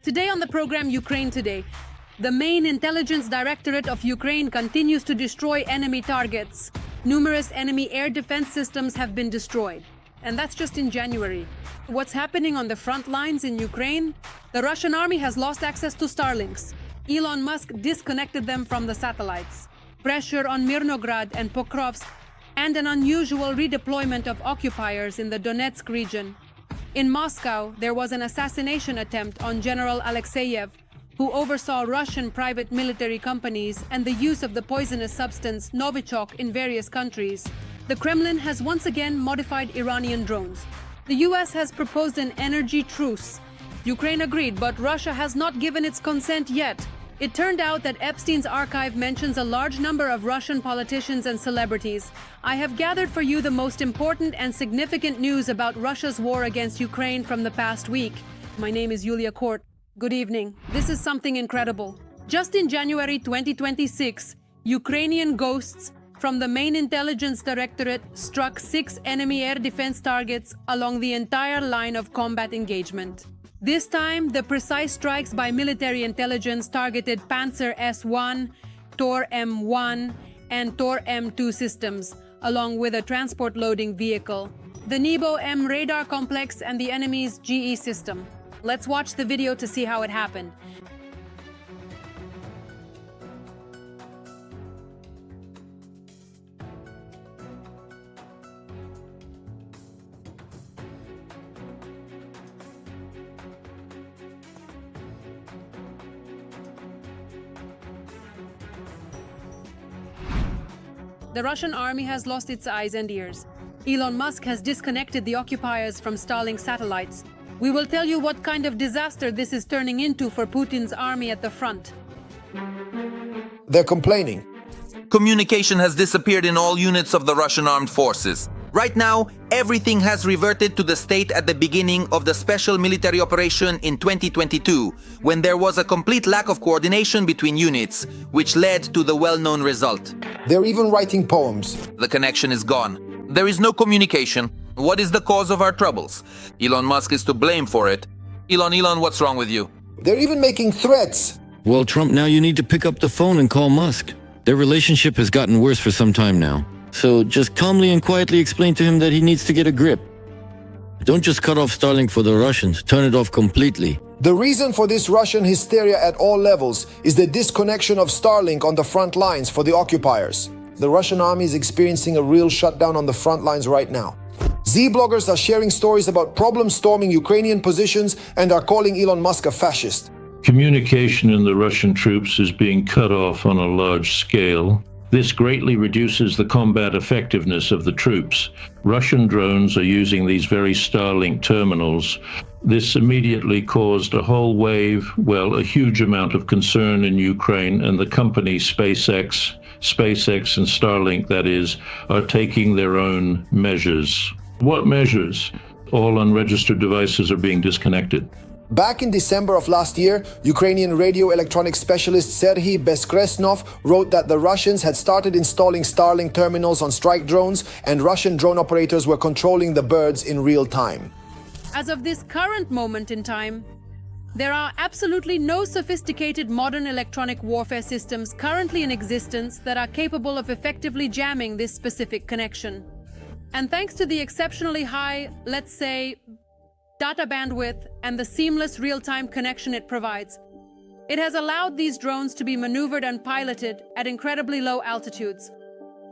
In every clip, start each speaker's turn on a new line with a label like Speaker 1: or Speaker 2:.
Speaker 1: Today on the program Ukraine Today, the main intelligence directorate of Ukraine continues to destroy enemy targets. Numerous enemy air defense systems have been destroyed. And that's just in January. What's happening on the front lines in Ukraine? The Russian army has lost access to Starlinks. Elon Musk disconnected them from the satellites. Pressure on Myrnohrad and Pokrovsk, and an unusual redeployment of occupiers in the Donetsk region. In Moscow, there was an assassination attempt on General Alekseev, who oversaw Russian private military companies and the use of the poisonous substance Novichok in various countries. The Kremlin has once again modified Iranian drones. The US has proposed an energy truce. Ukraine agreed, but Russia has not given its consent yet. It turned out that Epstein's archive mentions a large number of Russian politicians and celebrities. I have gathered for you the most important and significant news about Russia's war against Ukraine from the past week. My name is Yulia Kort. Good evening. This is something incredible. Just in January 2026, Ukrainian ghosts from the main intelligence directorate struck 6 enemy air defense targets along the entire line of combat engagement. This time, the precise strikes by military intelligence targeted Panzer S-1, Tor M1, and Tor M2 systems, along with a transport loading vehicle, the Nebo M radar complex, and the enemy's GE system. Let's watch the video to see how it happened. The Russian army has lost its eyes and ears. Elon Musk has disconnected the occupiers from Starlink satellites. We will tell you what kind of disaster this is turning into for Putin's army at the front.
Speaker 2: They're complaining.
Speaker 3: Communication has disappeared in all units of the Russian armed forces. Right now, everything has reverted to the state at the beginning of the special military operation in 2022, when there was a complete lack of coordination between units, which led to the well-known result.
Speaker 2: They're even writing poems.
Speaker 3: The connection is gone. There is no communication. What is the cause of our troubles? Elon Musk is to blame for it. Elon, what's wrong with you?
Speaker 2: They're even making threats.
Speaker 4: Well, Trump, now you need to pick up the phone and call Musk. Their relationship has gotten worse for some time now. So just calmly and quietly explain to him that he needs to get a grip. Don't just cut off Starlink for the Russians. Turn it off completely.
Speaker 2: The reason for this Russian hysteria at all levels is the disconnection of Starlink on the front lines for the occupiers. The Russian army is experiencing a real shutdown on the front lines right now. Z-bloggers are sharing stories about problems storming Ukrainian positions and are calling Elon Musk a fascist.
Speaker 5: Communication in the Russian troops is being cut off on a large scale. This greatly reduces the combat effectiveness of the troops. Russian drones are using these very Starlink terminals. This immediately caused a whole wave, a huge amount of concern in Ukraine, and the company SpaceX and Starlink, that is, are taking their own measures. What measures? All unregistered devices are being disconnected.
Speaker 2: Back in December of last year, Ukrainian radio electronics specialist Serhiy Bezkresnov wrote that the Russians had started installing Starlink terminals on strike drones and Russian drone operators were controlling the birds in real time.
Speaker 1: As of this current moment in time, there are absolutely no sophisticated modern electronic warfare systems currently in existence that are capable of effectively jamming this specific connection. And thanks to the exceptionally high, let's say, data bandwidth and the seamless real-time connection it provides, it has allowed these drones to be maneuvered and piloted at incredibly low altitudes,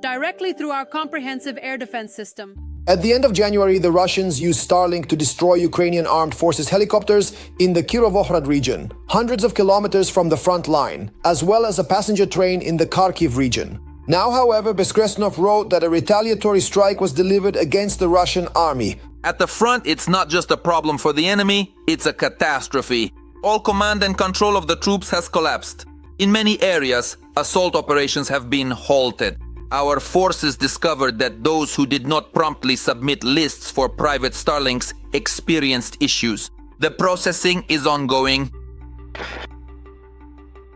Speaker 1: directly through our comprehensive air defense system.
Speaker 2: At the end of January, the Russians used Starlink to destroy Ukrainian armed forces helicopters in the Myrnohrad region, hundreds of kilometers from the front line, as well as a passenger train in the Kharkiv region. Now, however, Bezkresnov wrote that a retaliatory strike was delivered against the Russian army.
Speaker 3: At the front, it's not just a problem for the enemy, it's a catastrophe. All command and control of the troops has collapsed. In many areas, assault operations have been halted. Our forces discovered that those who did not promptly submit lists for private Starlinks experienced issues. The processing is ongoing.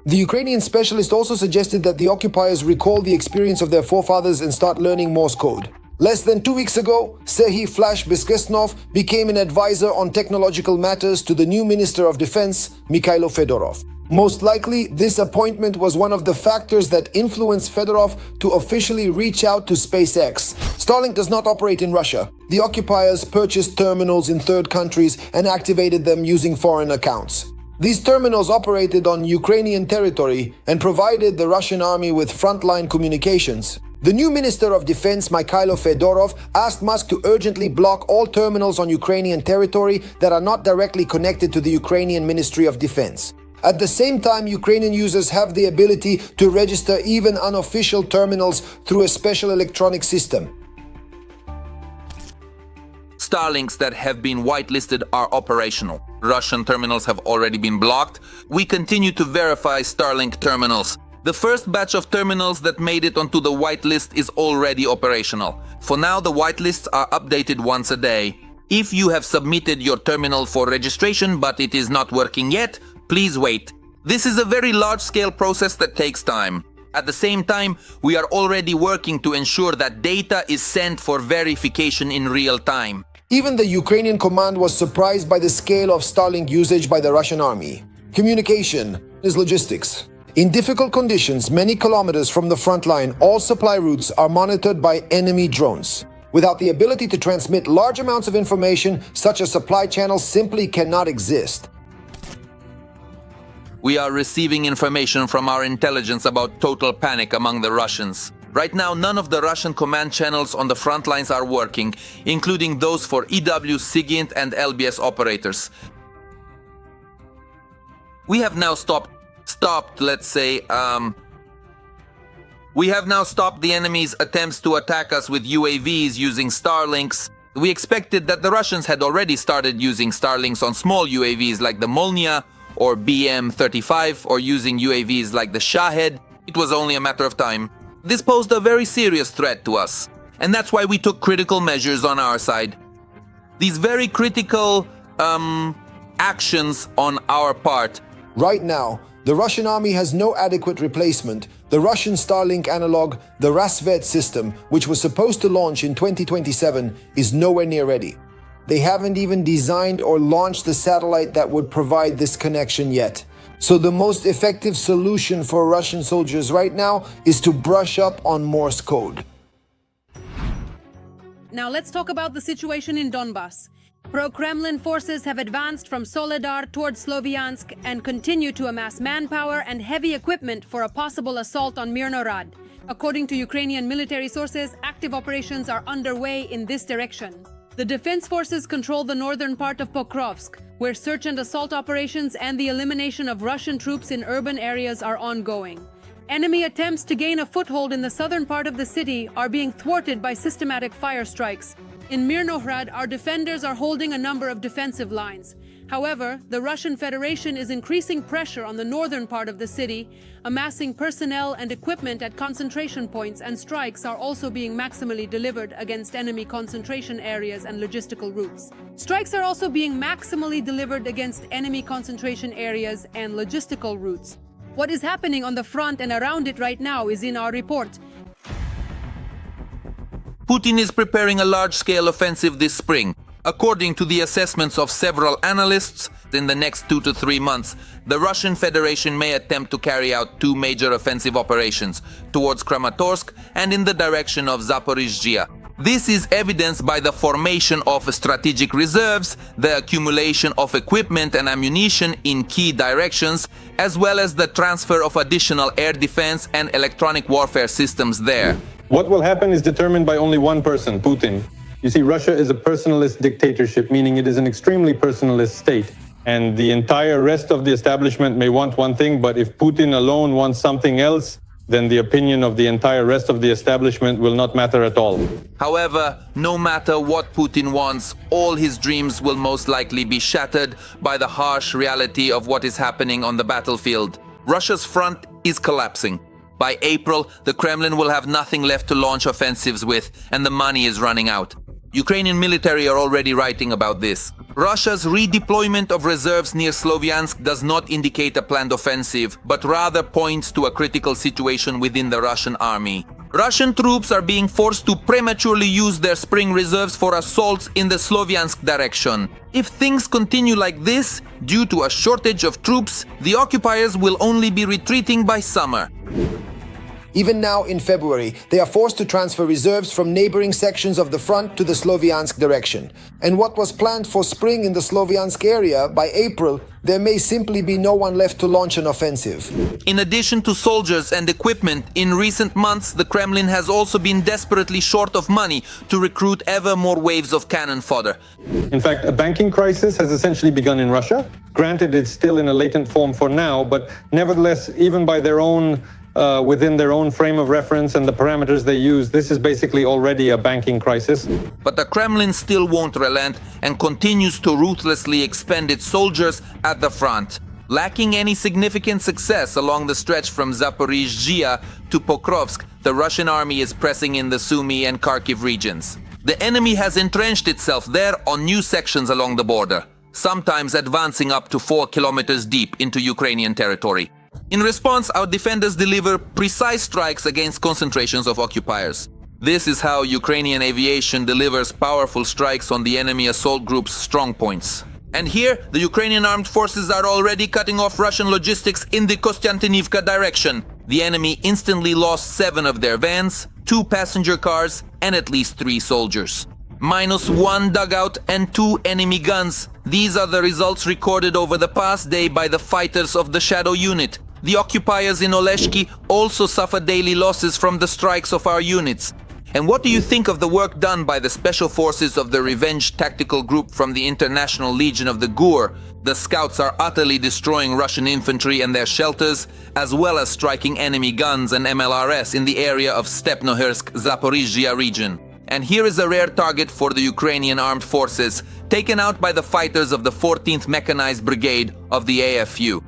Speaker 2: The Ukrainian specialist also suggested that the occupiers recall the experience of their forefathers and start learning Morse code. Less than 2 weeks ago, Serhiy Flash Beskesnov became an advisor on technological matters to the new Minister of Defense, Mikhailo Fedorov. Most likely, this appointment was one of the factors that influenced Fedorov to officially reach out to SpaceX. Starlink does not operate in Russia. The occupiers purchased terminals in third countries and activated them using foreign accounts. These terminals operated on Ukrainian territory and provided the Russian army with frontline communications. The new Minister of Defense, Mikhailo Fedorov, asked Musk to urgently block all terminals on Ukrainian territory that are not directly connected to the Ukrainian Ministry of Defense. At the same time, Ukrainian users have the ability to register even unofficial terminals through a special electronic system.
Speaker 3: Starlinks that have been whitelisted are operational. Russian terminals have already been blocked. We continue to verify Starlink terminals. The first batch of terminals that made it onto the whitelist is already operational. For now, the whitelists are updated once a day. If you have submitted your terminal for registration but it is not working yet, please wait. This is a very large-scale process that takes time. At the same time, we are already working to ensure that data is sent for verification in real time.
Speaker 2: Even the Ukrainian command was surprised by the scale of Starlink usage by the Russian army. Communication is logistics. In difficult conditions, many kilometers from the front line, all supply routes are monitored by enemy drones. Without the ability to transmit large amounts of information, such a supply channel simply cannot exist.
Speaker 3: We are receiving information from our intelligence about total panic among the Russians. Right now, none of the Russian command channels on the front lines are working, including those for EW, SIGINT and LBS operators. We have now stopped the enemy's attempts to attack us with UAVs using Starlinks. We expected that the Russians had already started using Starlinks on small UAVs like the Molnia or BM-35 or using UAVs like the Shahed. It was only a matter of time. This posed a very serious threat to us, and that's why we took critical measures on our side. These very critical actions on our part.
Speaker 2: Right now, the Russian army has no adequate replacement. The Russian Starlink analog, the Rasvet system, which was supposed to launch in 2027, is nowhere near ready. They haven't even designed or launched the satellite that would provide this connection yet. So the most effective solution for Russian soldiers right now is to brush up on Morse code.
Speaker 1: Now let's talk about the situation in Donbas. Pro-Kremlin forces have advanced from Soledar towards Sloviansk and continue to amass manpower and heavy equipment for a possible assault on Myrnohrad. According to Ukrainian military sources, active operations are underway in this direction. The defense forces control the northern part of Pokrovsk, where search and assault operations and the elimination of Russian troops in urban areas are ongoing. Enemy attempts to gain a foothold in the southern part of the city are being thwarted by systematic fire strikes. In Myrnohrad, our defenders are holding a number of defensive lines. However, the Russian Federation is increasing pressure on the northern part of the city, amassing personnel and equipment at concentration points, and strikes are also being maximally delivered against enemy concentration areas and logistical routes. Strikes are also being maximally delivered against enemy concentration areas and logistical routes. What is happening on the front and around it right now is in our report.
Speaker 3: Putin is preparing a large-scale offensive this spring. According to the assessments of several analysts, in the next 2 to 3 months, the Russian Federation may attempt to carry out 2 major offensive operations towards Kramatorsk and in the direction of Zaporizhzhia. This is evidenced by the formation of strategic reserves, the accumulation of equipment and ammunition in key directions, as well as the transfer of additional air defense and electronic warfare systems there.
Speaker 6: What will happen is determined by only one person, Putin. You see, Russia is a personalist dictatorship, meaning it is an extremely personalist state. And the entire rest of the establishment may want one thing, but if Putin alone wants something else, then the opinion of the entire rest of the establishment will not matter at all.
Speaker 3: However, no matter what Putin wants, all his dreams will most likely be shattered by the harsh reality of what is happening on the battlefield. Russia's front is collapsing. By April, the Kremlin will have nothing left to launch offensives with, and the money is running out. Ukrainian military are already writing about this. Russia's redeployment of reserves near Sloviansk does not indicate a planned offensive, but rather points to a critical situation within the Russian army. Russian troops are being forced to prematurely use their spring reserves for assaults in the Sloviansk direction. If things continue like this, due to a shortage of troops, the occupiers will only be retreating by summer.
Speaker 2: Even now, in February, they are forced to transfer reserves from neighboring sections of the front to the Sloviansk direction. And what was planned for spring in the Sloviansk area, by April, there may simply be no one left to launch an offensive.
Speaker 3: In addition to soldiers and equipment, in recent months, the Kremlin has also been desperately short of money to recruit ever more waves of cannon fodder.
Speaker 6: In fact, a banking crisis has essentially begun in Russia. Granted, it's still in a latent form for now, but nevertheless, even by their own within their own frame of reference and the parameters they use, this is basically already a banking crisis.
Speaker 3: But the Kremlin still won't relent and continues to ruthlessly expend its soldiers at the front. Lacking any significant success along the stretch from Zaporizhzhia to Pokrovsk, the Russian army is pressing in the Sumy and Kharkiv regions. The enemy has entrenched itself there on new sections along the border, sometimes advancing up to 4 kilometers deep into Ukrainian territory. In response, our defenders deliver precise strikes against concentrations of occupiers. This is how Ukrainian aviation delivers powerful strikes on the enemy assault group's strongpoints. And here, the Ukrainian armed forces are already cutting off Russian logistics in the Kostiantynivka direction. The enemy instantly lost 7 of their vans, 2 passenger cars, and at least 3 soldiers. -1 dugout and 2 enemy guns. These are the results recorded over the past day by the fighters of the Shadow Unit. The occupiers in Oleshki also suffer daily losses from the strikes of our units. And what do you think of the work done by the special forces of the Revenge Tactical Group from the International Legion of the Gur? The scouts are utterly destroying Russian infantry and their shelters, as well as striking enemy guns and MLRS in the area of Stepnohirsk-Zaporizhzhia region. And here is a rare target for the Ukrainian armed forces, taken out by the fighters of the 14th Mechanized Brigade of the AFU.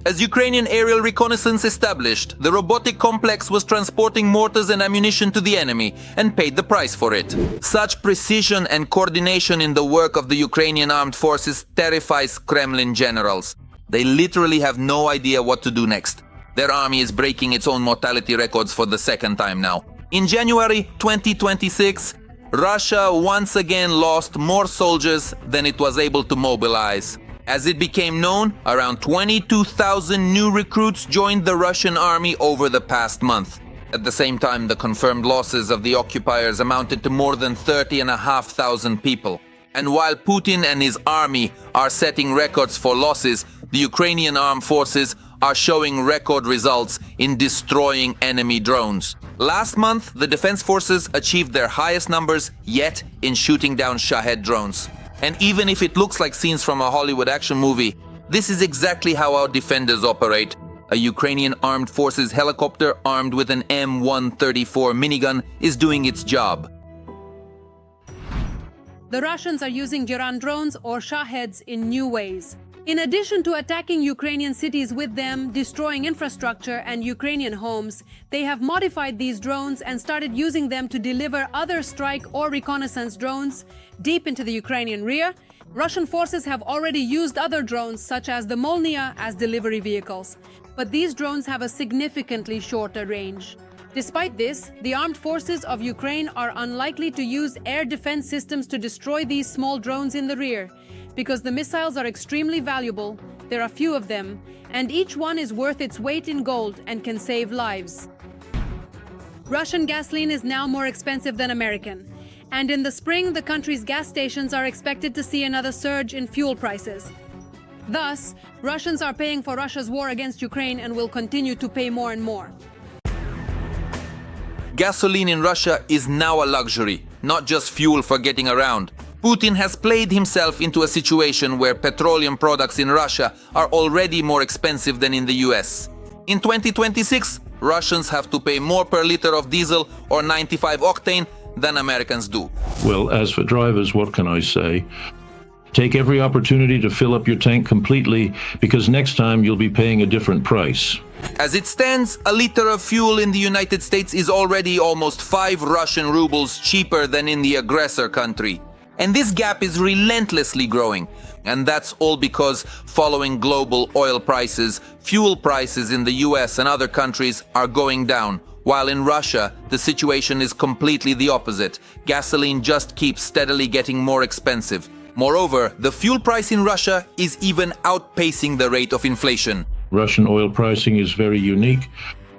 Speaker 3: As Ukrainian aerial reconnaissance established, the robotic complex was transporting mortars and ammunition to the enemy and paid the price for it. Such precision and coordination in the work of the Ukrainian armed forces terrifies Kremlin generals. They literally have no idea what to do next. Their army is breaking its own mortality records for the second time now. In January 2026, Russia once again lost more soldiers than it was able to mobilize. As it became known, around 22,000 new recruits joined the Russian army over the past month. At the same time, the confirmed losses of the occupiers amounted to more than 30,500 people. And while Putin and his army are setting records for losses, the Ukrainian armed forces are showing record results in destroying enemy drones. Last month, the defense forces achieved their highest numbers yet in shooting down Shahed drones. And even if it looks like scenes from a Hollywood action movie, this is exactly how our defenders operate. A Ukrainian armed forces helicopter armed with an M134 minigun is doing its job.
Speaker 1: The Russians are using Geran drones or Shaheds in new ways. In addition to attacking Ukrainian cities with them, destroying infrastructure and Ukrainian homes, they have modified these drones and started using them to deliver other strike or reconnaissance drones deep into the Ukrainian rear. Russian forces have already used other drones, such as the Molniya, as delivery vehicles. But these drones have a significantly shorter range. Despite this, the armed forces of Ukraine are unlikely to use air defense systems to destroy these small drones in the rear, because the missiles are extremely valuable, there are few of them, and each one is worth its weight in gold and can save lives. Russian gasoline is now more expensive than American, and in the spring the country's gas stations are expected to see another surge in fuel prices. Thus, Russians are paying for Russia's war against Ukraine and will continue to pay more and more.
Speaker 3: Gasoline in Russia is now a luxury, not just fuel for getting around. Putin has played himself into a situation where petroleum products in Russia are already more expensive than in the US. In 2026, Russians have to pay more per liter of diesel or 95 octane than Americans do.
Speaker 5: Well, as for drivers, what can I say? Take every opportunity to fill up your tank completely, because next time you'll be paying a different price.
Speaker 3: As it stands, a liter of fuel in the United States is already almost 5 Russian rubles cheaper than in the aggressor country. And this gap is relentlessly growing. And that's all because, following global oil prices, fuel prices in the US and other countries are going down, while in Russia, the situation is completely the opposite. Gasoline just keeps steadily getting more expensive. Moreover, the fuel price in Russia is even outpacing the rate of inflation.
Speaker 5: Russian oil pricing is very unique.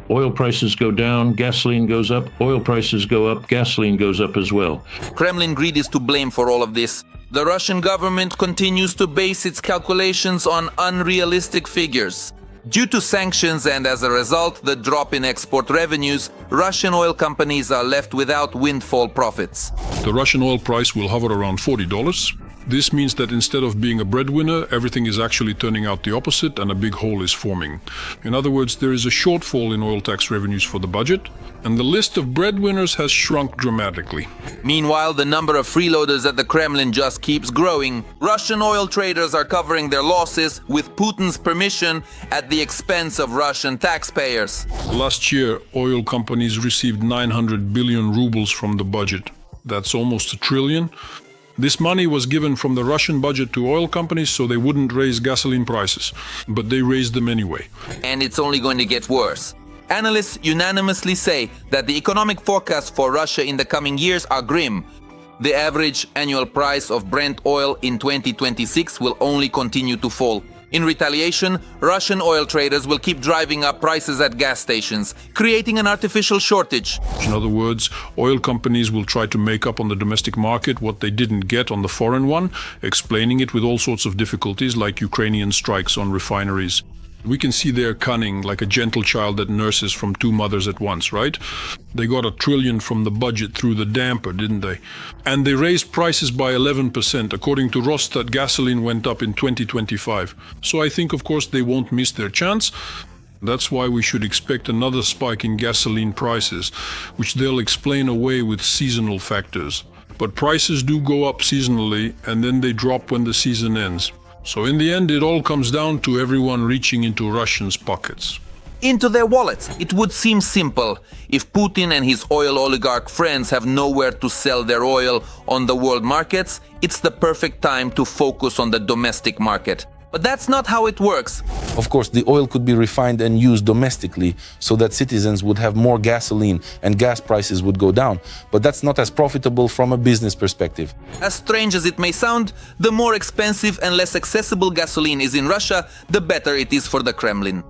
Speaker 5: Oil prices go down, gasoline goes up, oil prices go up, gasoline goes up as well.
Speaker 3: Kremlin greed is to blame for all of this. The Russian government continues to base its calculations on unrealistic figures. Due to sanctions and as a result the drop in export revenues, Russian oil companies are left without windfall profits.
Speaker 7: The Russian oil price will hover around $40. This means that instead of being a breadwinner, everything is actually turning out the opposite and a big hole is forming. In other words, there is a shortfall in oil tax revenues for the budget, and the list of breadwinners has shrunk dramatically.
Speaker 3: Meanwhile, the number of freeloaders at the Kremlin just keeps growing. Russian oil traders are covering their losses with Putin's permission at the expense of Russian taxpayers.
Speaker 7: Last year, oil companies received 900 billion rubles from the budget. That's almost $1 trillion. This money was given from the Russian budget to oil companies so they wouldn't raise gasoline prices, but they raised them anyway.
Speaker 3: And it's only going to get worse. Analysts unanimously say that the economic forecasts for Russia in the coming years are grim. The average annual price of Brent oil in 2026 will only continue to fall. In retaliation, Russian oil traders will keep driving up prices at gas stations, creating an artificial shortage.
Speaker 7: In other words, oil companies will try to make up on the domestic market what they didn't get on the foreign one, explaining it with all sorts of difficulties like Ukrainian strikes on refineries. We can see their cunning like a gentle child that nurses from two mothers at once, right? They got $1 trillion from the budget through the damper, didn't they? And they raised prices by 11%. According to Rostat, gasoline went up in 2025. So I think, of course, they won't miss their chance. That's why we should expect another spike in gasoline prices, which they'll explain away with seasonal factors. But prices do go up seasonally, and then they drop when the season ends. So in the end, it all comes down to everyone reaching into Russians' pockets.
Speaker 3: Into their wallets. It would seem simple. If Putin and his oil oligarch friends have nowhere to sell their oil on the world markets, it's the perfect time to focus on the domestic market. But that's not how it works.
Speaker 8: Of course, the oil could be refined and used domestically so that citizens would have more gasoline and gas prices would go down. But that's not as profitable from a business perspective.
Speaker 3: As strange as it may sound, the more expensive and less accessible gasoline is in Russia, the better it is for the Kremlin.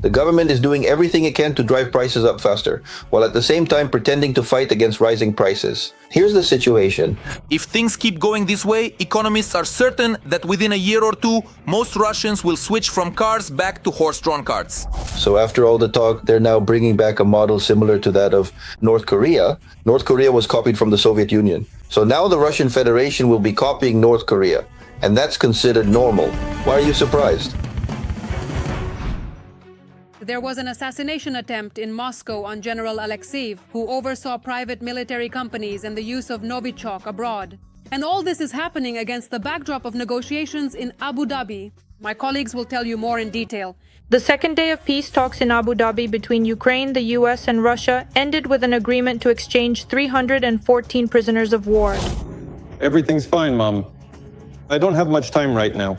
Speaker 9: The government is doing everything it can to drive prices up faster, while at the same time pretending to fight against rising prices. Here's the situation.
Speaker 3: If things keep going this way, economists are certain that within a year or two, most Russians will switch from cars back to horse-drawn carts.
Speaker 9: So after all the talk, they're now bringing back a model similar to that of North Korea. North Korea was copied from the Soviet Union. So now the Russian Federation will be copying North Korea, and that's considered normal. Why are you surprised?
Speaker 1: There was an assassination attempt in Moscow on General Alekseev, who oversaw private military companies and the use of Novichok abroad. And all this is happening against the backdrop of negotiations in Abu Dhabi. My colleagues will tell you more in detail.
Speaker 10: The second day of peace talks in Abu Dhabi between Ukraine, the US, and Russia ended with an agreement to exchange 314 prisoners of war.
Speaker 6: Everything's fine, Mom. I don't have much time right now.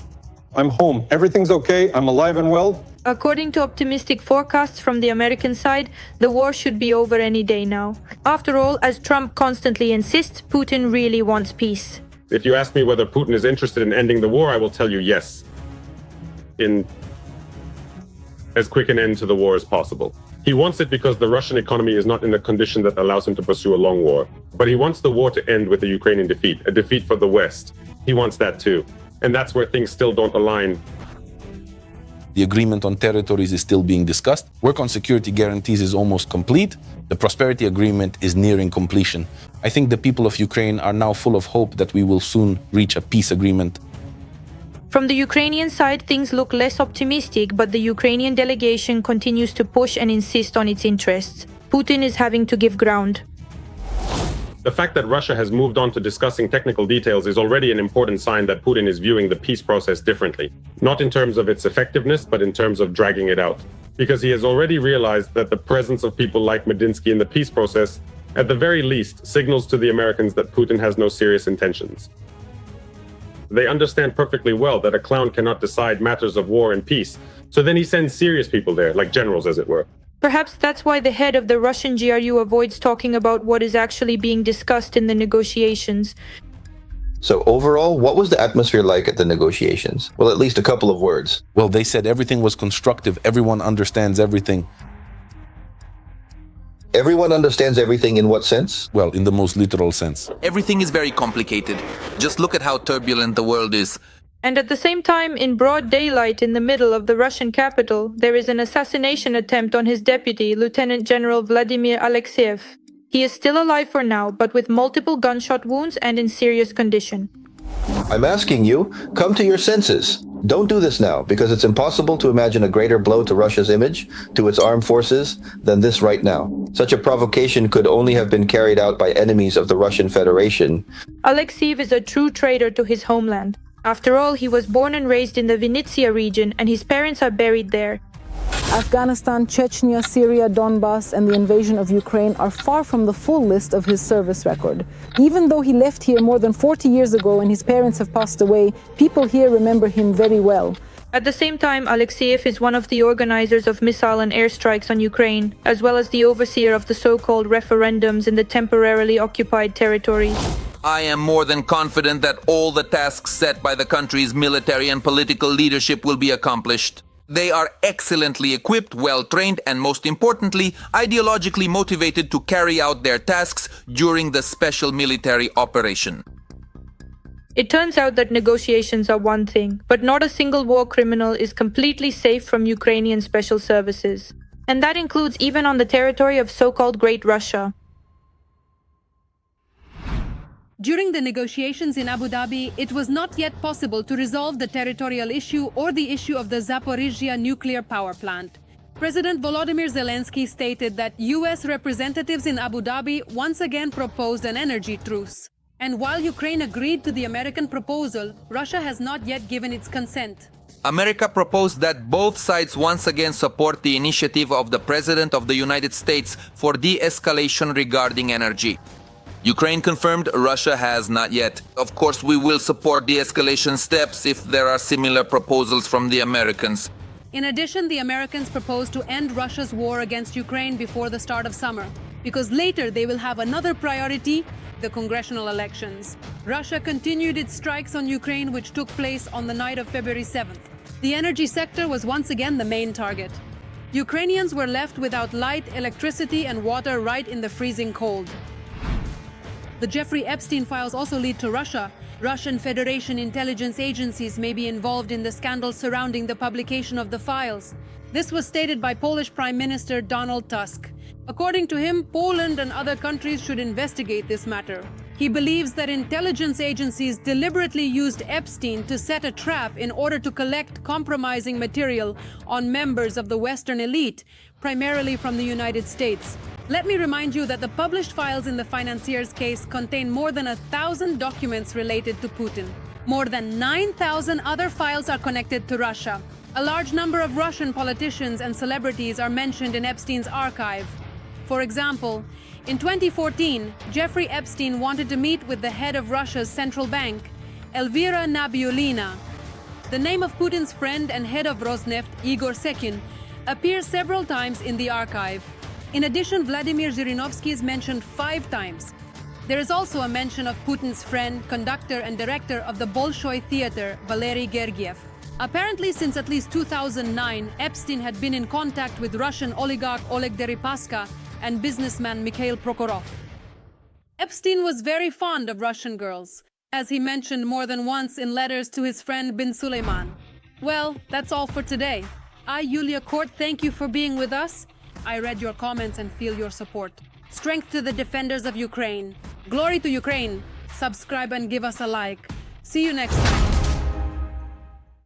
Speaker 6: I'm home. Everything's okay. I'm alive and well.
Speaker 10: According to optimistic forecasts from the American side, the war should be over any day now. After all, as Trump constantly insists, Putin really wants peace.
Speaker 11: If you ask me whether Putin is interested in ending the war, I will tell you yes. In as quick an end to the war as possible. He wants it because the Russian economy is not in a condition that allows him to pursue a long war. But he wants the war to end with a Ukrainian defeat, a defeat for the West. He wants that too. And that's where things still don't align.
Speaker 8: The agreement on territories is still being discussed. Work on security guarantees is almost complete. The prosperity agreement is nearing completion. I think the people of Ukraine are now full of hope that we will soon reach a peace agreement.
Speaker 10: From the Ukrainian side, things look less optimistic, but the Ukrainian delegation continues to push and insist on its interests. Putin is having to give ground.
Speaker 11: The fact that Russia has moved on to discussing technical details is already an important sign that Putin is viewing the peace process differently, not in terms of its effectiveness, but in terms of dragging it out. Because he has already realized that the presence of people like Medinsky in the peace process, at the very least, signals to the Americans that Putin has no serious intentions. They understand perfectly well that a clown cannot decide matters of war and peace, so then he sends serious people there, like generals as it were.
Speaker 10: Perhaps that's why the head of the Russian GRU avoids talking about what is actually being discussed in the negotiations.
Speaker 9: So overall, what was the atmosphere like at the negotiations? Well, at least a couple of words.
Speaker 8: Well, they said everything was constructive. Everyone understands everything.
Speaker 9: Everyone understands everything in what sense?
Speaker 8: Well, in the most literal sense.
Speaker 3: Everything is very complicated. Just look at how turbulent the world is.
Speaker 10: And at the same time, in broad daylight in the middle of the Russian capital, there is an assassination attempt on his deputy, Lieutenant General Vladimir Alekseev. He is still alive for now, but with multiple gunshot wounds and in serious condition.
Speaker 9: I'm asking you, come to your senses. Don't do this now, because it's impossible to imagine a greater blow to Russia's image, to its armed forces, than this right now. Such a provocation could only have been carried out by enemies of the Russian Federation.
Speaker 10: Alekseev is a true traitor to his homeland. After all, he was born and raised in the Vinnytsia region, and his parents are buried there.
Speaker 12: Afghanistan, Chechnya, Syria, Donbas, and the invasion of Ukraine are far from the full list of his service record. Even though he left here more than 40 years ago and his parents have passed away, people here remember him very well.
Speaker 10: At the same time, Alekseev is one of the organizers of missile and airstrikes on Ukraine, as well as the overseer of the so-called referendums in the temporarily occupied territories.
Speaker 3: I am more than confident that all the tasks set by the country's military and political leadership will be accomplished. They are excellently equipped, well-trained, and most importantly, ideologically motivated to carry out their tasks during the special military operation.
Speaker 10: It turns out that negotiations are one thing, but not a single war criminal is completely safe from Ukrainian special services. And that includes even on the territory of so-called Great Russia.
Speaker 1: During the negotiations in Abu Dhabi, it was not yet possible to resolve the territorial issue or the issue of the Zaporizhzhia nuclear power plant. President Volodymyr Zelensky stated that US representatives in Abu Dhabi once again proposed an energy truce. And while Ukraine agreed to the American proposal, Russia has not yet given its consent.
Speaker 3: America proposed that both sides once again support the initiative of the President of the United States for de-escalation regarding energy. Ukraine confirmed Russia has not yet. Of course, we will support de-escalation steps if there are similar proposals from the Americans.
Speaker 1: In addition, the Americans proposed to end Russia's war against Ukraine before the start of summer, because later they will have another priority, the congressional elections. Russia continued its strikes on Ukraine, which took place on the night of February 7th. The energy sector was once again the main target. Ukrainians were left without light, electricity, and water right in the freezing cold. The Jeffrey Epstein files also lead to Russia. Russian Federation intelligence agencies may be involved in the scandal surrounding the publication of the files. This was stated by Polish Prime Minister Donald Tusk. According to him, Poland and other countries should investigate this matter. He believes that intelligence agencies deliberately used Epstein to set a trap in order to collect compromising material on members of the Western elite, primarily from the United States. Let me remind you that the published files in the financier's case contain more than 1,000 documents related to Putin. More than 9,000 other files are connected to Russia. A large number of Russian politicians and celebrities are mentioned in Epstein's archive. For example, in 2014, Jeffrey Epstein wanted to meet with the head of Russia's central bank, Elvira Nabiullina. The name of Putin's friend and head of Rosneft, Igor Sekin, appears several times in the archive. In addition, Vladimir Zhirinovsky is mentioned 5 times. There is also a mention of Putin's friend, conductor and director of the Bolshoi Theater, Valery Gergiev. Apparently, since at least 2009, Epstein had been in contact with Russian oligarch Oleg Deripaska and businessman Mikhail Prokhorov. Epstein was very fond of Russian girls, as he mentioned more than once in letters to his friend Bin Suleiman. Well, that's all for today. I, Yulia Kort, thank you for being with us. I read your comments and feel your support. Strength to the defenders of Ukraine. Glory to Ukraine. Subscribe and give us a like. See you next time.